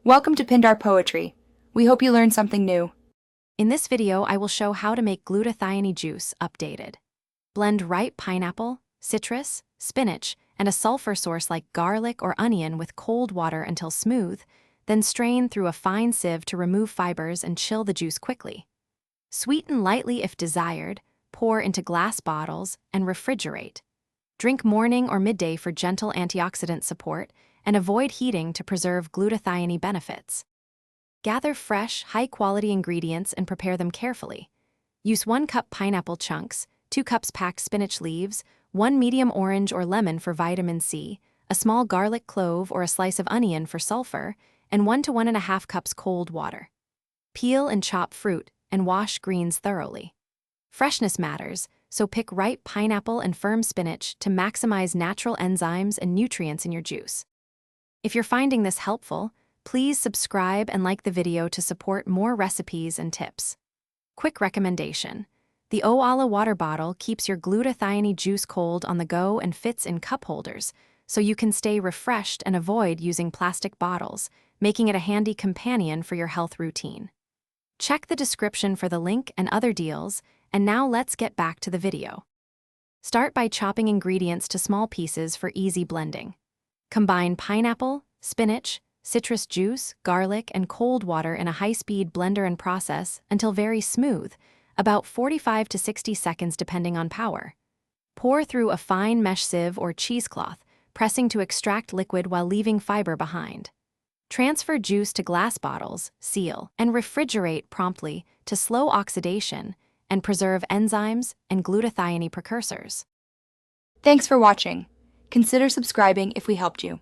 Welcome to Pindar Poetry. We hope you learned something new. In this video, I will show how to make glutathione juice updated. Blend ripe pineapple, citrus, spinach, and a sulfur source like garlic or onion with cold water until smooth, then strain through a fine sieve to remove fibers and chill the juice quickly. Sweeten lightly if desired, pour into glass bottles, and refrigerate. Drink morning or midday for gentle antioxidant support, and avoid heating to preserve glutathione benefits. Gather fresh, high-quality ingredients and prepare them carefully. Use 1 cup pineapple chunks, 2 cups packed spinach leaves, 1 medium orange or lemon for vitamin C, a small garlic clove or a slice of onion for sulfur, and 1 to 1.5 cups cold water. Peel and chop fruit and wash greens thoroughly. Freshness matters, so pick ripe pineapple and firm spinach to maximize natural enzymes and nutrients in your juice. If you're finding this helpful, please subscribe and like the video to support more recipes and tips. Quick recommendation: the Oala water bottle keeps your glutathione juice cold on the go and fits in cup holders, so you can stay refreshed and avoid using plastic bottles, making it a handy companion for your health routine. Check the description for the link and other deals, and now let's get back to the video. Start by chopping ingredients to small pieces for easy blending. Combine pineapple, spinach, citrus juice, garlic, and cold water in a high-speed blender and process until very smooth, about 45 to 60 seconds depending on power. Pour through a fine mesh sieve or cheesecloth, pressing to extract liquid while leaving fiber behind. Transfer juice to glass bottles, seal, and refrigerate promptly to slow oxidation and preserve enzymes and glutathione precursors. Thanks for watching. Consider subscribing if we helped you.